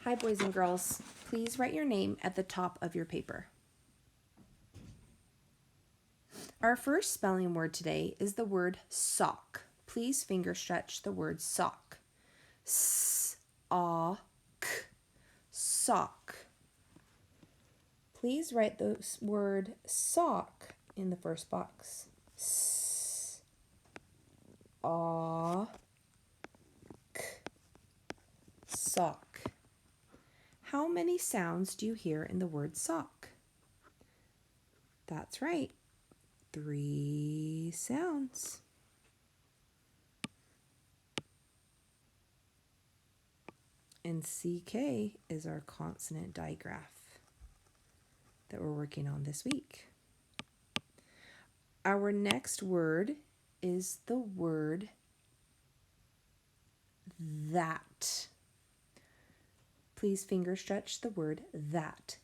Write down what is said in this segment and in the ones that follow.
Hi, boys and girls. Please write your name at the top of your paper. Our first spelling word today is the word sock. Please finger stretch the word sock. S-A-W-K, sock. Please write the word sock in the first box. S-A-W-K, sock. How many sounds do you hear in the word sock? That's right, 3 sounds. And CK is our consonant digraph that we're working on this week. Our next word is the word that. Please finger stretch the word that.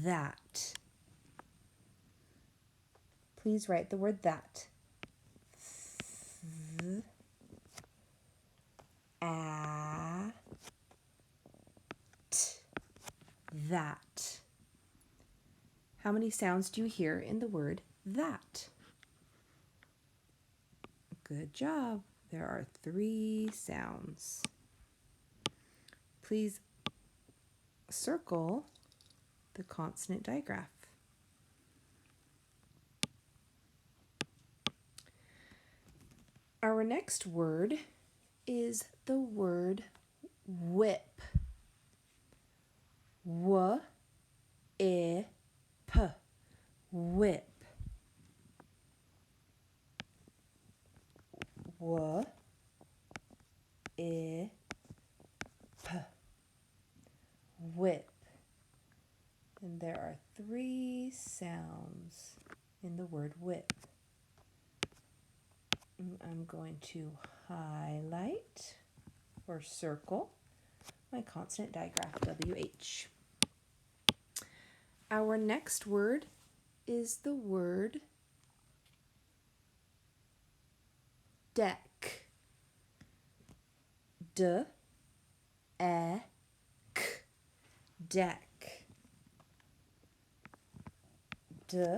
That. Please write the word that. That. How many sounds do you hear in the word that? Good job. There are 3 sounds. Please circle the consonant digraph. Our next word is the word whip. W-I-P. Whip. W-I-P. Whip. And there are 3 sounds in the word whip. I'm going to highlight or circle my consonant digraph WH. Our next word is the word deck. D-E-K. Deck. D-E-K.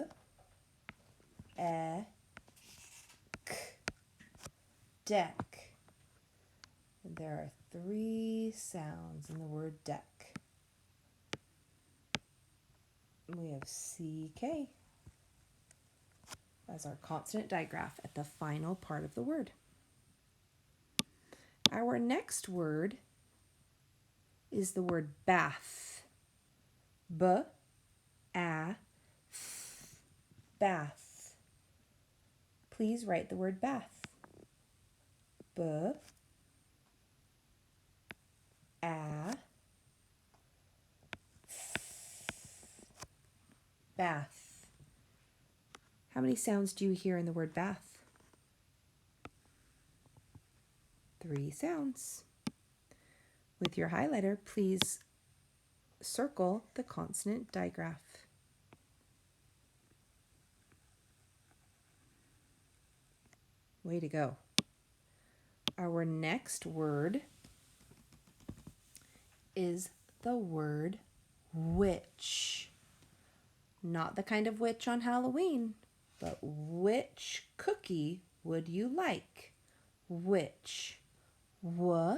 Deck. And there are 3 sounds in the word deck. We have CK as our consonant digraph at the final part of the word. Our next word is the word bath. B-A-Th. Bath. Please write the word bath. B-A-Th. Bath. How many sounds do you hear in the word bath? 3 sounds. With your highlighter, please circle the consonant digraph. Way to go. Our next word is the word witch. Not the kind of witch on Halloween, but which cookie would you like? Which. W-I-C-H.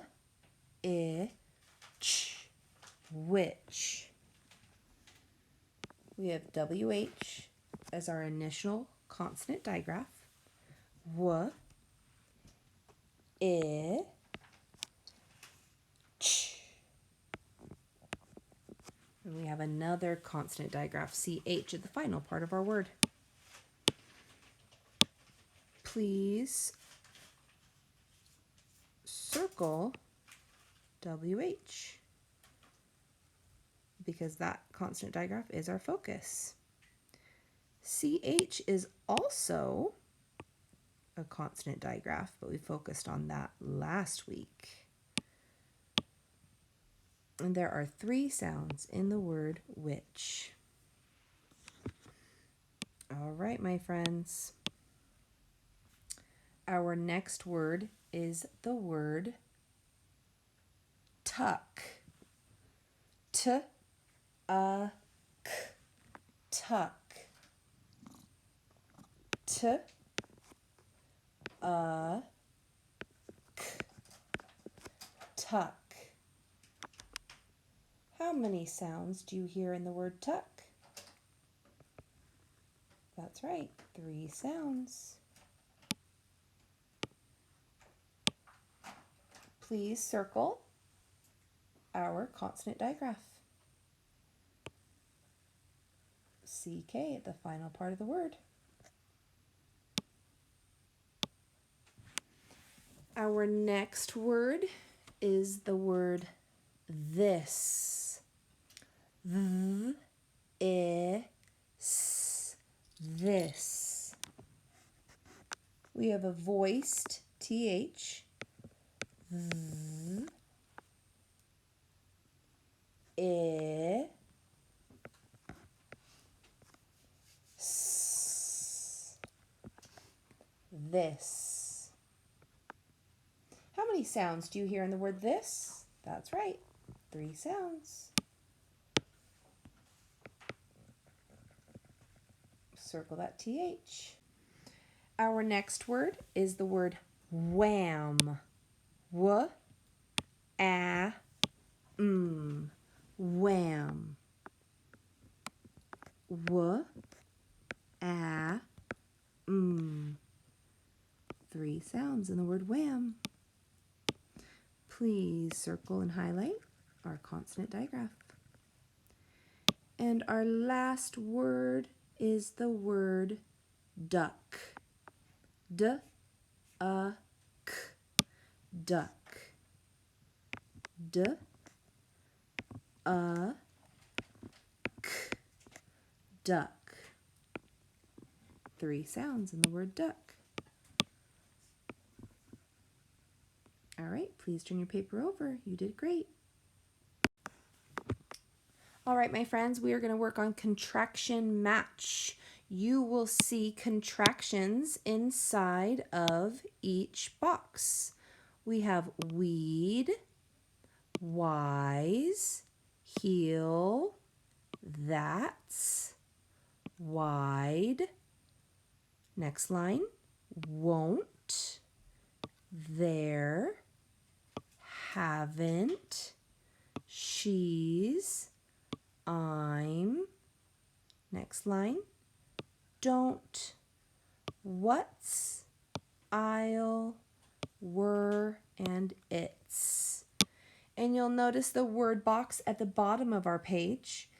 Witch. We have WH as our initial consonant digraph. W-I-C-H. And we have another consonant digraph, CH, at the final part of our word. Please circle WH because that consonant digraph is our focus. CH is also a consonant digraph, but we focused on that last week. And there are 3 sounds in the word witch. All right, my friends. Our next word is the word tuck. T-a-k, tuck. T-a-k, tuck. How many sounds do you hear in the word tuck? That's right, 3 sounds. Please circle our consonant digraph. CK at the final part of the word. Our next word is the word this. This. We have a voiced TH. This. How many sounds do you hear in the word this? That's right, 3 sounds. Circle that TH. Our next word is the word wham. W-A-M. Wham. W-A-M. 3 sounds in the word wham. Please circle and highlight our consonant digraph. And our last word is the word duck. D-U-C-K. Duck. D-U-C-K. Duck. 3 sounds in the word duck. All right, please turn your paper over. You did great. All right, my friends, we are going to work on contraction match. You will see contractions inside of each box. We have weed, wise, heel, that's, wide. Next line, won't, there, haven't, she's, I'm. Next line, don't, what's, I'll, were, and it's. And you'll notice the word box at the bottom of our page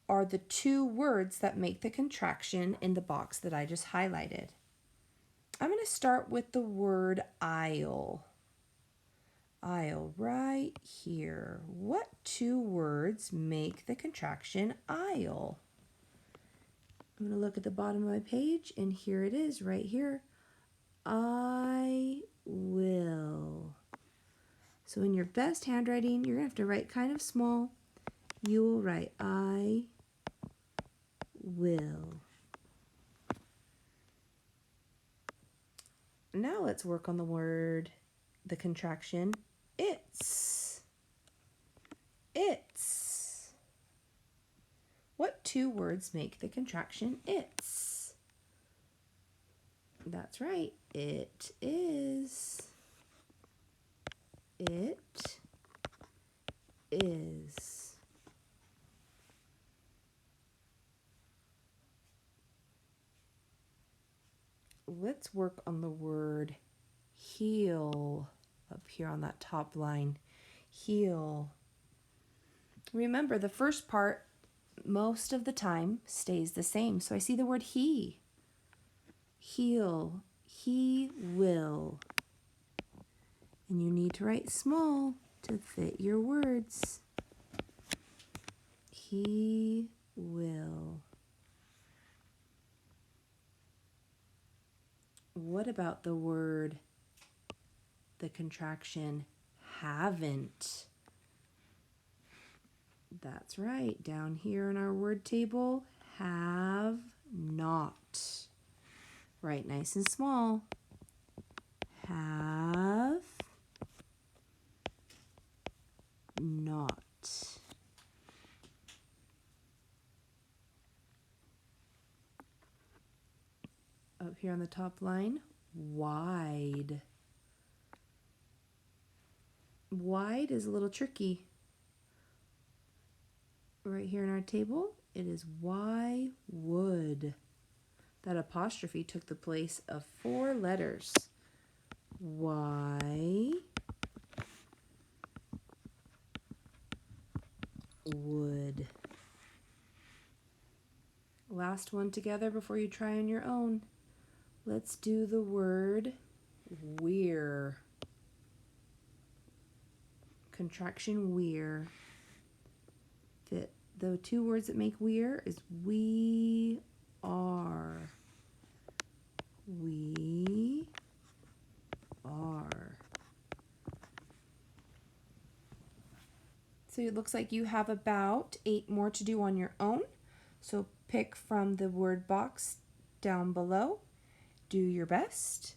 are the 2 words that make the contraction in the box that I just highlighted. I'm going to start with the word I'll. I'll right here. What 2 words make the contraction I'll? I'm going to look at the bottom of my page, and here it is right here. I will. So in your best handwriting, you're going to have to write kind of small. You will write I will. Now let's work on the word, the contraction it's. It's. What 2 words make the contraction it's? That's right, it is. It is. Let's work on the word heel up here on that top line. Heel. Remember, the first part most of the time stays the same. So I see the word he. Heel. He will. And you need to write small to fit your words. He will. What about the word, the contraction haven't? That's right, down here in our word table, have not. Write nice and small. Have here on the top line, wide. Wide is a little tricky. Right here in our table, it is why would. That apostrophe took the place of 4 letters. Why would. Last one together before you try on your own. Let's do the word we're. Contraction we're. The 2 words that make we're is we are. We are. So it looks like you have about 8 more to do on your own. So pick from the word box down below, do your best,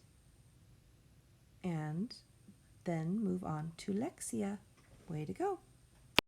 and then move on to Lexia. Way to go.